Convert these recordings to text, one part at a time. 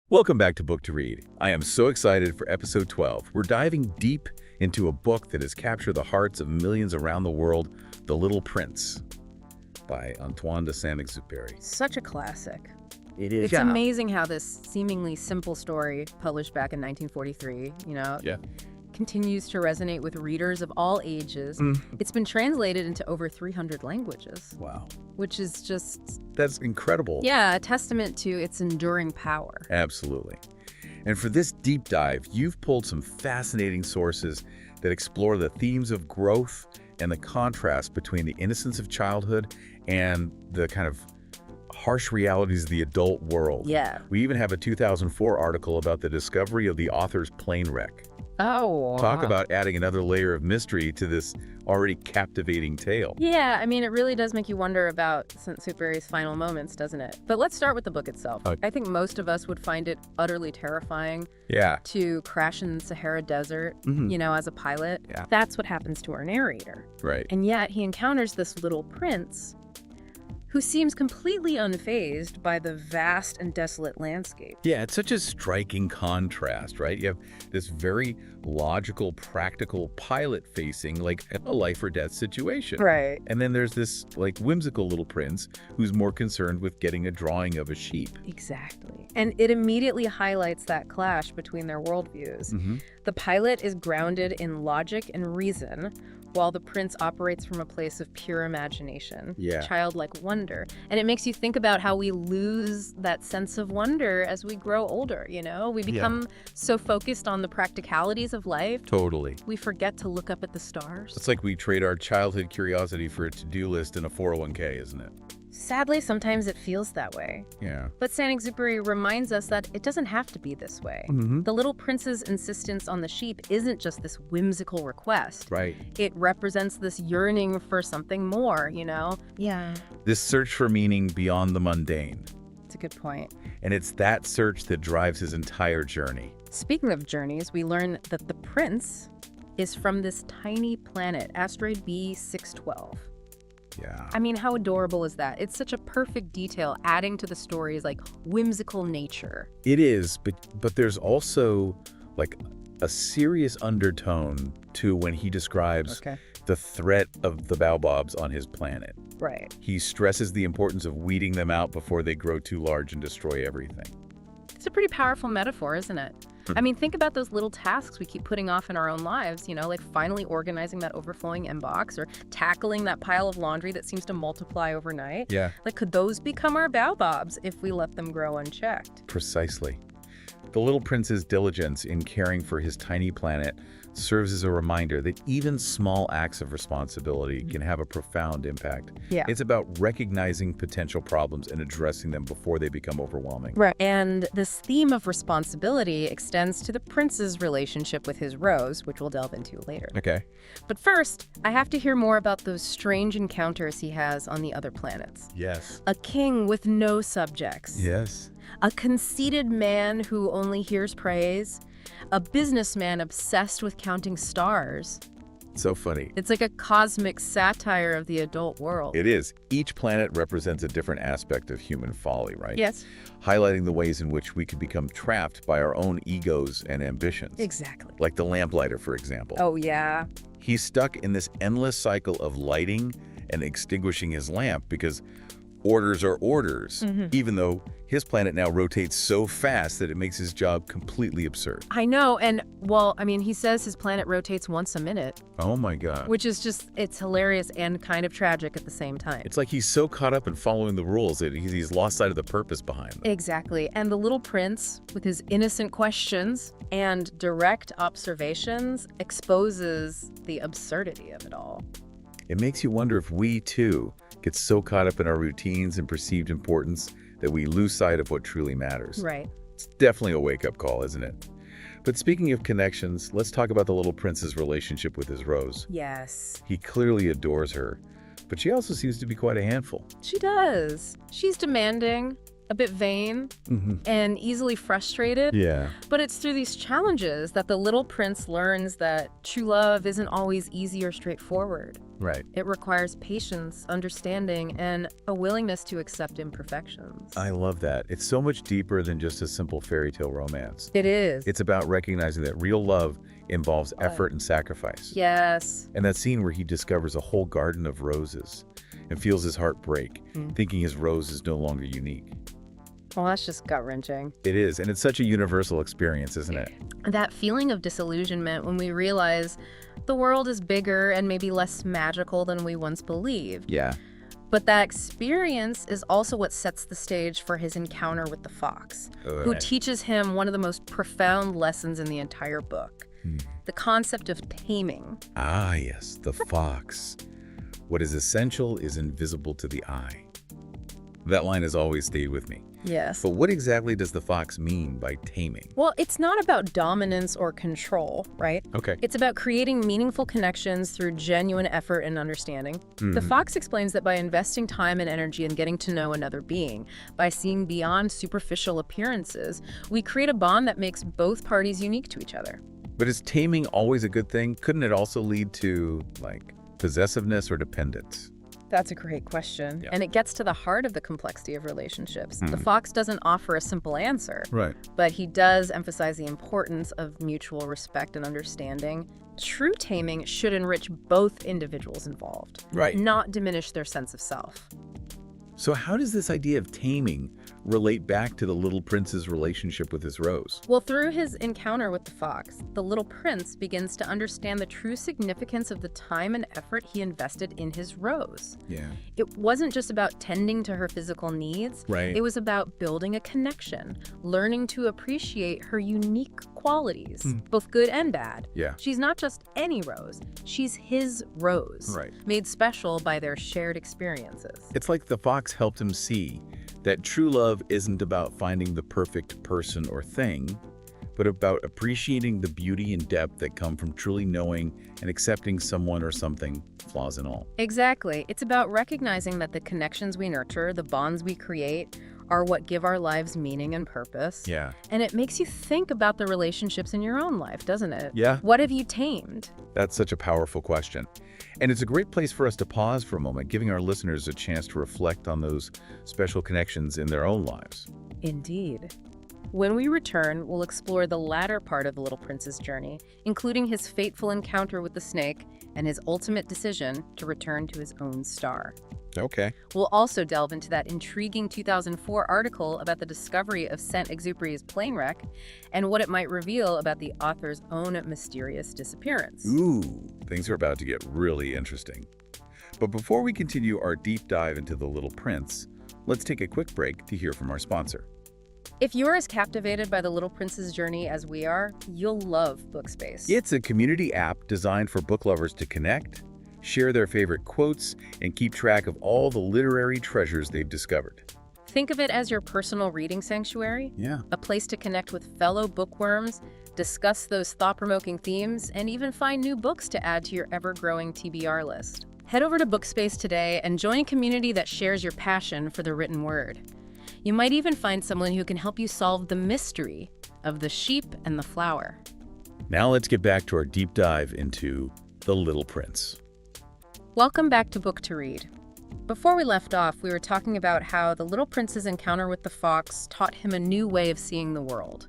Welcome back to Book to Read. I am so excited for episode 12. We're diving deep into a book that has captured the hearts of millions around the world, The Little Prince by Antoine de Saint-Exupéry. Such a classic. It is. It's amazing how this seemingly simple story, published back in 1943, continues to resonate with readers of all ages. It's been translated into over 300 languages. Wow. Which is just... That's incredible. Yeah, a testament to its enduring power. Absolutely. And for this deep dive, you've pulled some fascinating sources that explore the themes of growth and the contrast between the innocence of childhood and the kind of harsh realities of the adult world. Yeah. We even have a 2004 article about the discovery of the author's plane wreck. Oh. Talk about adding another layer of mystery to this already captivating tale. Yeah, I mean, it really does make you wonder about Saint-Exupéry's final moments, doesn't it? But let's start with the book itself. I think most of us would find it utterly terrifying to crash in the Sahara Desert, as a pilot. Yeah. That's what happens to our narrator. Right. And yet he encounters this little prince who seems completely unfazed by the vast and desolate landscape. Yeah, it's such a striking contrast, right? You have this very logical, practical pilot facing like a life or death situation. Right. And then there's this like whimsical little prince who's more concerned with getting a drawing of a sheep. Exactly. And it immediately highlights that clash between their worldviews. The pilot is grounded in logic and reason, while the prince operates from a place of pure imagination, childlike wonder. And it makes you think about how we lose that sense of wonder as we grow older, We become so focused on the practicalities of life. Totally. We forget to look up at the stars. It's like we trade our childhood curiosity for a to-do list and a 401k, isn't it? Sadly, sometimes it feels that way. Yeah. But Saint-Exupéry reminds us that it doesn't have to be this way. The little prince's insistence on the sheep isn't just this whimsical request. Right. It represents this yearning for something more, Yeah. This search for meaning beyond the mundane. It's a good point. And it's that search that drives his entire journey. Speaking of journeys, we learn that the prince is from this tiny planet, asteroid B612. Yeah. I mean, how adorable is that? It's such a perfect detail, adding to the story's whimsical nature. It is, but there's also like a serious undertone to when he describes the threat of the baobabs on his planet. Right. He stresses the importance of weeding them out before they grow too large and destroy everything. It's a pretty powerful metaphor, isn't it? I mean, think about those little tasks we keep putting off in our own lives, like finally organizing that overflowing inbox or tackling that pile of laundry that seems to multiply overnight. Yeah. Could those become our baobabs if we let them grow unchecked? Precisely. The little prince's diligence in caring for his tiny planet serves as a reminder that even small acts of responsibility can have a profound impact. Yeah. It's about recognizing potential problems and addressing them before they become overwhelming. Right. And this theme of responsibility extends to the prince's relationship with his rose, which we'll delve into later. Okay. But first, I have to hear more about those strange encounters he has on the other planets. Yes. A king with no subjects. Yes. A conceited man who only hears praise. A businessman obsessed with counting stars. So funny. It's like a cosmic satire of the adult world. It is. Each planet represents a different aspect of human folly, right? Yes. Highlighting the ways in which we can become trapped by our own egos and ambitions. Exactly. Like the lamplighter, for example. Oh, yeah. He's stuck in this endless cycle of lighting and extinguishing his lamp because orders are orders, even though his planet now rotates so fast that it makes his job completely absurd. I know, and, well, I mean, he says his planet rotates once a minute. Oh my God. Which is just, it's hilarious and kind of tragic at the same time. It's like he's so caught up in following the rules that he's lost sight of the purpose behind them. Exactly. And the little prince, with his innocent questions and direct observations, exposes the absurdity of it all. It makes you wonder if we, too, get so caught up in our routines and perceived importance that we lose sight of what truly matters. Right. It's definitely a wake-up call, isn't it? But speaking of connections, let's talk about the little prince's relationship with his rose. Yes. He clearly adores her, but she also seems to be quite a handful. She does. She's demanding, a bit vain, and easily frustrated. Yeah. But it's through these challenges that the little prince learns that true love isn't always easy or straightforward. Right. It requires patience, understanding, and a willingness to accept imperfections. I love that. It's so much deeper than just a simple fairy tale romance. It is. It's about recognizing that real love involves effort and sacrifice. Yes. And that scene where he discovers a whole garden of roses and feels his heart break, thinking his rose is no longer unique. Well, that's just gut-wrenching. It is, and it's such a universal experience, isn't it? That feeling of disillusionment when we realize the world is bigger and maybe less magical than we once believed. Yeah. But that experience is also what sets the stage for his encounter with the fox, who teaches him one of the most profound lessons in the entire book. The concept of taming. Ah, yes, the fox. What is essential is invisible to the eye. That line has always stayed with me. Yes. But what exactly does the fox mean by taming? Well, it's not about dominance or control, right? Okay. It's about creating meaningful connections through genuine effort and understanding. The fox explains that by investing time and energy in getting to know another being, by seeing beyond superficial appearances, we create a bond that makes both parties unique to each other. But is taming always a good thing? Couldn't it also lead to, like, possessiveness or dependence? That's a great question. Yeah. And it gets to the heart of the complexity of relationships. The fox doesn't offer a simple answer, Right. but he does emphasize the importance of mutual respect and understanding. True taming should enrich both individuals involved, Right. not diminish their sense of self. So how does this idea of taming relate back to the little prince's relationship with his rose? Well, through his encounter with the fox, the little prince begins to understand the true significance of the time and effort he invested in his rose. Yeah. It wasn't just about tending to her physical needs. Right. It was about building a connection, learning to appreciate her unique qualities, both good and bad. Yeah. She's not just any rose, she's his rose, Right. made special by their shared experiences. It's like the fox helped him see that true love isn't about finding the perfect person or thing, but about appreciating the beauty and depth that come from truly knowing and accepting someone or something, flaws and all. Exactly. It's about recognizing that the connections we nurture, the bonds we create, are what give our lives meaning and purpose. Yeah. And it makes you think about the relationships in your own life, doesn't it? Yeah. What have you tamed? That's such a powerful question. And it's a great place for us to pause for a moment, giving our listeners a chance to reflect on those special connections in their own lives. Indeed. When we return, we'll explore the latter part of the Little Prince's journey, including his fateful encounter with the snake and his ultimate decision to return to his own star. Okay. We'll also delve into that intriguing 2004 article about the discovery of Saint-Exupéry's plane wreck and what it might reveal about the author's own mysterious disappearance. Ooh, things are about to get really interesting. But before we continue our deep dive into The Little Prince, let's take a quick break to hear from our sponsor. If you're as captivated by the Little Prince's journey as we are, you'll love Bookspace. It's a community app designed for book lovers to connect, share their favorite quotes, and keep track of all the literary treasures they've discovered. Think of it as your personal reading sanctuary, Yeah. a place to connect with fellow bookworms, discuss those thought-provoking themes, and even find new books to add to your ever-growing TBR list. Head over to Bookspace today and join a community that shares your passion for the written word. You might even find someone who can help you solve the mystery of the sheep and the flower. Now let's get back to our deep dive into The Little Prince. Welcome back to Book to Read. Before we left off, we were talking about how the Little Prince's encounter with the fox taught him a new way of seeing the world,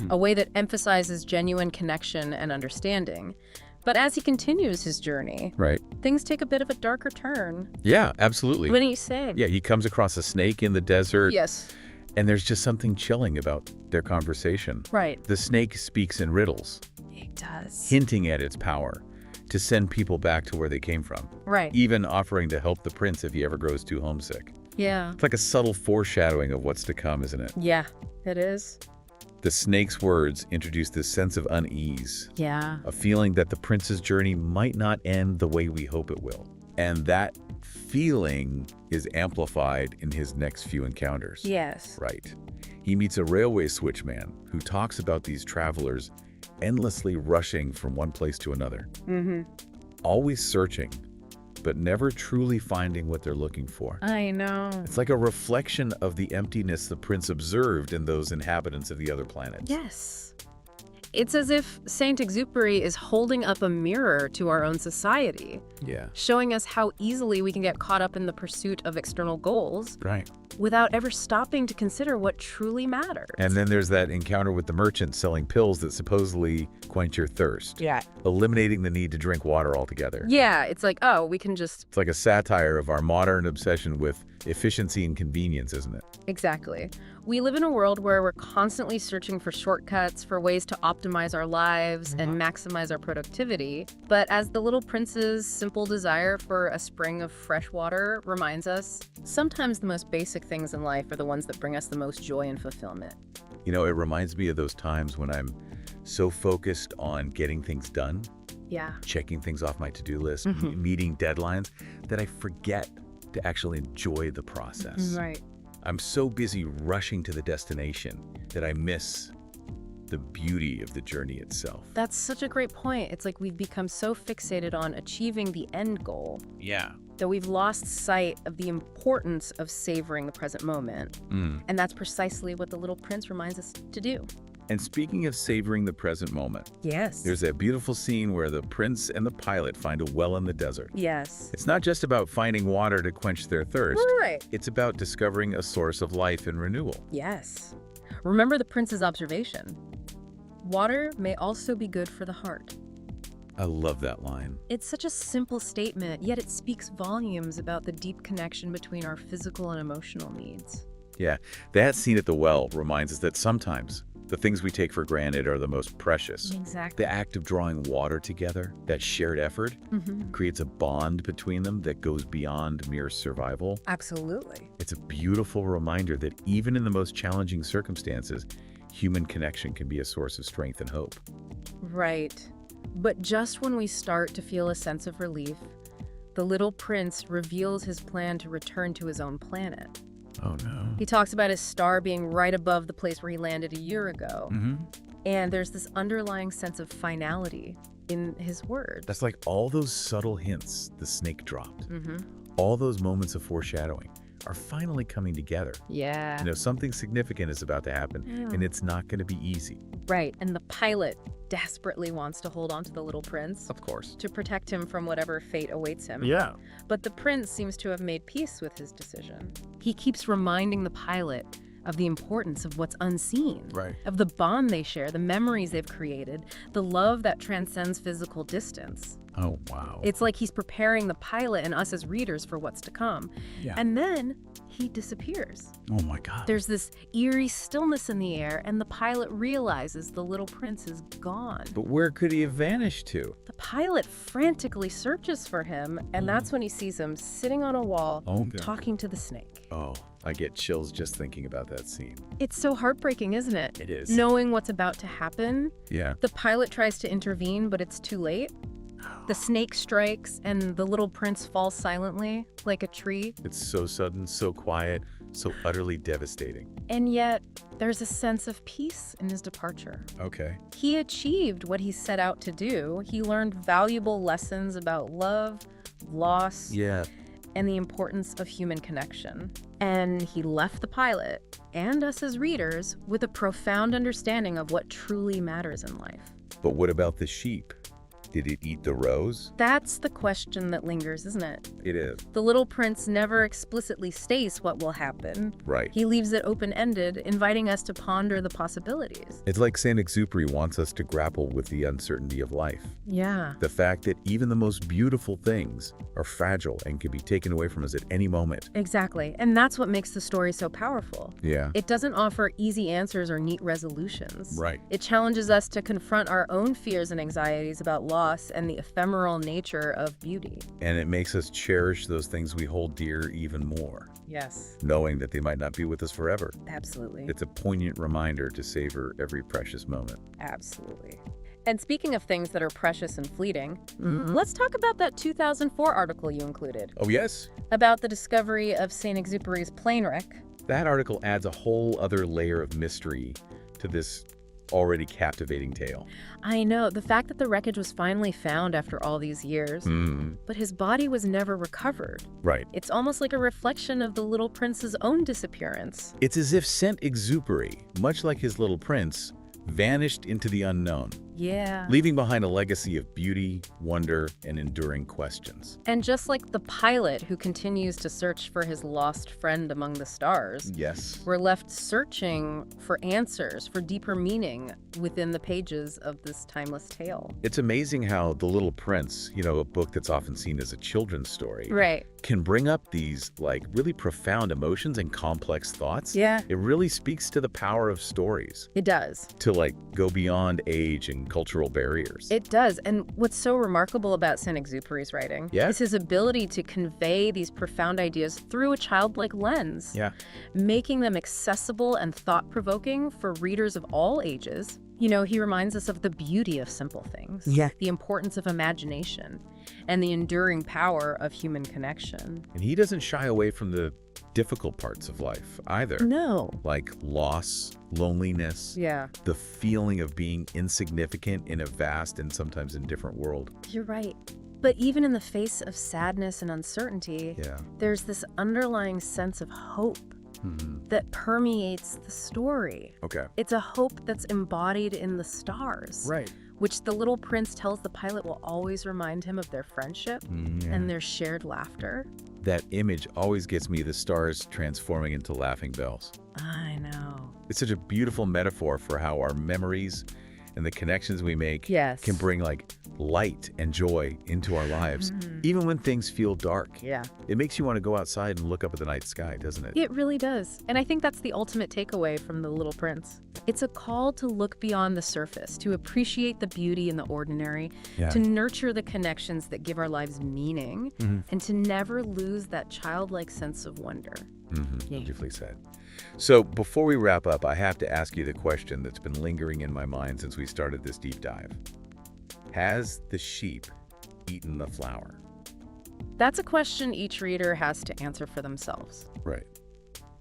a way that emphasizes genuine connection and understanding. But as he continues his journey, Right. things take a bit of a darker turn. Yeah, absolutely. Wouldn't you say? Yeah, he comes across a snake in the desert, Yes. and there's just something chilling about their conversation. Right. The snake speaks in riddles, It does. hinting at its power to send people back to where they came from, Right. even offering to help the prince if he ever grows too homesick. Yeah. It's like a subtle foreshadowing of what's to come, isn't it? Yeah, it is. The snake's words introduce this sense of unease, Yeah. a feeling that the prince's journey might not end the way we hope it will. And that feeling is amplified in his next few encounters. Yes. Right. He meets a railway switchman who talks about these travelers endlessly rushing from one place to another, Mm-hmm. always searching, but never truly finding what they're looking for. I know. It's like a reflection of the emptiness the prince observed in those inhabitants of the other planets. Yes. It's as if Saint-Exupéry is holding up a mirror to our own society, Yeah. showing us how easily we can get caught up in the pursuit of external goals Right. without ever stopping to consider what truly matters. And then there's that encounter with the merchant selling pills that supposedly quench your thirst, Yeah. eliminating the need to drink water altogether. Yeah, it's like, oh, we can just... It's like a satire of our modern obsession with efficiency and convenience, isn't it? Exactly. We live in a world where we're constantly searching for shortcuts, for ways to optimize our lives and maximize our productivity. But as the little prince's simple desire for a spring of fresh water reminds us, sometimes the most basic things in life are the ones that bring us the most joy and fulfillment. You know, it reminds me of those times when I'm so focused on getting things done, Yeah. checking things off my to-do list, meeting deadlines, that I forget to actually enjoy the process. Right. I'm so busy rushing to the destination that I miss the beauty of the journey itself. That's such a great point. It's like we've become so fixated on achieving the end goal Yeah. that we've lost sight of the importance of savoring the present moment. And that's precisely what the little prince reminds us to do. And speaking of savoring the present moment, Yes. there's that beautiful scene where the prince and the pilot find a well in the desert. Yes. It's not just about finding water to quench their thirst. Right. It's about discovering a source of life and renewal. Yes. Remember the prince's observation. Water may also be good for the heart. I love that line. It's such a simple statement, yet it speaks volumes about the deep connection between our physical and emotional needs. Yeah, that scene at the well reminds us that sometimes the things we take for granted are the most precious. Exactly. The act of drawing water together, that shared effort, creates a bond between them that goes beyond mere survival. Absolutely. It's a beautiful reminder that even in the most challenging circumstances, human connection can be a source of strength and hope. Right. But just when we start to feel a sense of relief, the little prince reveals his plan to return to his own planet. Oh, no. He talks about his star being right above the place where he landed a year ago. And there's this underlying sense of finality in his words. That's like all those subtle hints the snake dropped. All those moments of foreshadowing are finally coming together. Yeah. You know, something significant is about to happen, and it's not going to be easy. Right. And the pilot desperately wants to hold on to the little prince Of course. to protect him from whatever fate awaits him. Yeah. But the prince seems to have made peace with his decision. He keeps reminding the pilot of the importance of what's unseen, Right. of the bond they share, the memories they've created, the love that transcends physical distance. Oh, wow. It's like he's preparing the pilot and us as readers for what's to come. Yeah. And then he disappears. Oh, my God. There's this eerie stillness in the air, and the pilot realizes the little prince is gone. But where could he have vanished to? The pilot frantically searches for him, and that's when he sees him sitting on a wall, Oh, God. talking to the snake. Oh, I get chills just thinking about that scene. It's so heartbreaking, isn't it? It is. Knowing what's about to happen. Yeah. The pilot tries to intervene, but it's too late. The snake strikes, and the little prince falls silently, like a tree. It's so sudden, so quiet, so utterly devastating. And yet, there's a sense of peace in his departure. Okay. He achieved what he set out to do. He learned valuable lessons about love, loss, Yeah. and the importance of human connection. And he left the pilot, and us as readers, with a profound understanding of what truly matters in life. But what about the sheep? Did it eat the rose? That's the question that lingers, isn't it? It is. The little prince never explicitly states what will happen. Right. He leaves it open-ended, inviting us to ponder the possibilities. It's like Saint-Exupéry wants us to grapple with the uncertainty of life. Yeah. The fact that even the most beautiful things are fragile and can be taken away from us at any moment. Exactly. And that's what makes the story so powerful. Yeah. It doesn't offer easy answers or neat resolutions. Right. It challenges us to confront our own fears and anxieties about loss and the ephemeral nature of beauty. And it makes us cherish those things we hold dear even more, Yes, knowing that they might not be with us forever. absolutely. It's a poignant reminder to savor every precious moment. Absolutely. And speaking of things that are precious and fleeting, let's talk about that 2004 article you included Oh, yes? about the discovery of Saint-Exupéry's plane wreck. That article adds a whole other layer of mystery to this already captivating tale. I know, the fact that the wreckage was finally found after all these years, but his body was never recovered. Right. It's almost like a reflection of the Little Prince's own disappearance. It's as if Saint-Exupéry, much like his Little Prince, vanished into the unknown, Yeah. leaving behind a legacy of beauty, wonder, and enduring questions. And just like the pilot who continues to search for his lost friend among the stars, Yes. we're left searching for answers, for deeper meaning within the pages of this timeless tale. It's amazing how The Little Prince, a book that's often seen as a children's story, Right. can bring up these really profound emotions and complex thoughts. Yeah. It really speaks to the power of stories It does. to go beyond age and cultural barriers. It does. And what's so remarkable about Saint-Exupéry's writing is his ability to convey these profound ideas through a childlike lens, making them accessible and thought-provoking for readers of all ages. He reminds us of the beauty of simple things, the importance of imagination, and the enduring power of human connection. And he doesn't shy away from the difficult parts of life either. No. Like loss, loneliness, Yeah. the feeling of being insignificant in a vast and sometimes indifferent world. You're right. But even in the face of sadness and uncertainty, there's this underlying sense of hope that permeates the story. Okay. It's a hope that's embodied in the stars. Right. Which the Little Prince tells the pilot will always remind him of their friendship and their shared laughter. That image always gets me, the stars transforming into laughing bells. I know. It's such a beautiful metaphor for how our memories and the connections we make can bring light and joy into our lives, even when things feel dark. Yeah. It makes you want to go outside and look up at the night sky, doesn't it? It really does. And I think that's the ultimate takeaway from The Little Prince. It's a call to look beyond the surface, to appreciate the beauty in the ordinary, to nurture the connections that give our lives meaning, and to never lose that childlike sense of wonder. Beautifully said. So before we wrap up, I have to ask you the question that's been lingering in my mind since we started this deep dive. Has the sheep eaten the flower? That's a question each reader has to answer for themselves. Right.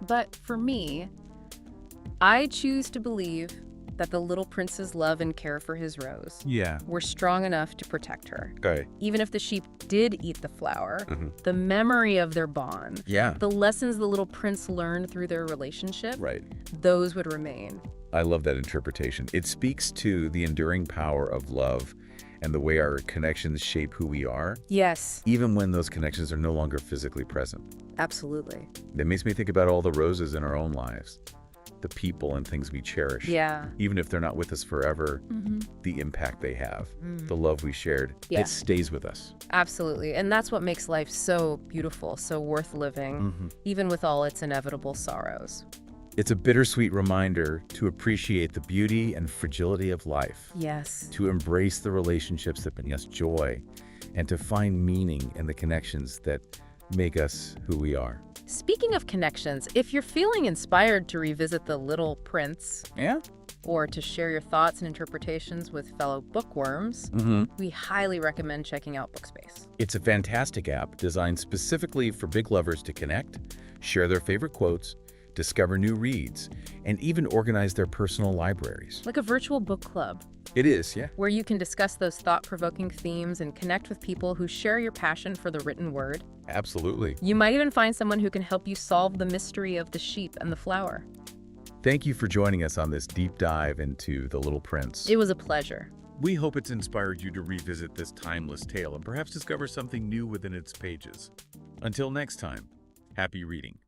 But for me, I choose to believe that the Little Prince's love and care for his rose were strong enough to protect her. Okay. Even if the sheep did eat the flower, the memory of their bond, the lessons the Little Prince learned through their relationship, those would remain. I love that interpretation. It speaks to the enduring power of love and the way our connections shape who we are. Yes. Even when those connections are no longer physically present. Absolutely. It makes me think about all the roses in our own lives. The people and things we cherish. Yeah. Even if they're not with us forever, the impact they have, the love we shared, it stays with us. Absolutely. And that's what makes life so beautiful, so worth living, even with all its inevitable sorrows. It's a bittersweet reminder to appreciate the beauty and fragility of life. Yes. To embrace the relationships that bring us joy, and to find meaning in the connections that make us who we are. Speaking of connections, if you're feeling inspired to revisit The Little Prince, or to share your thoughts and interpretations with fellow bookworms, we highly recommend checking out Bookspace. It's a fantastic app designed specifically for big lovers to connect, share their favorite quotes, discover new reads, and even organize their personal libraries. Like a virtual book club. It is, where you can discuss those thought-provoking themes and connect with people who share your passion for the written word. Absolutely. You might even find someone who can help you solve the mystery of the sheep and the flower. Thank you for joining us on this deep dive into The Little Prince. It was a pleasure. We hope it's inspired you to revisit this timeless tale and perhaps discover something new within its pages. Until next time, happy reading.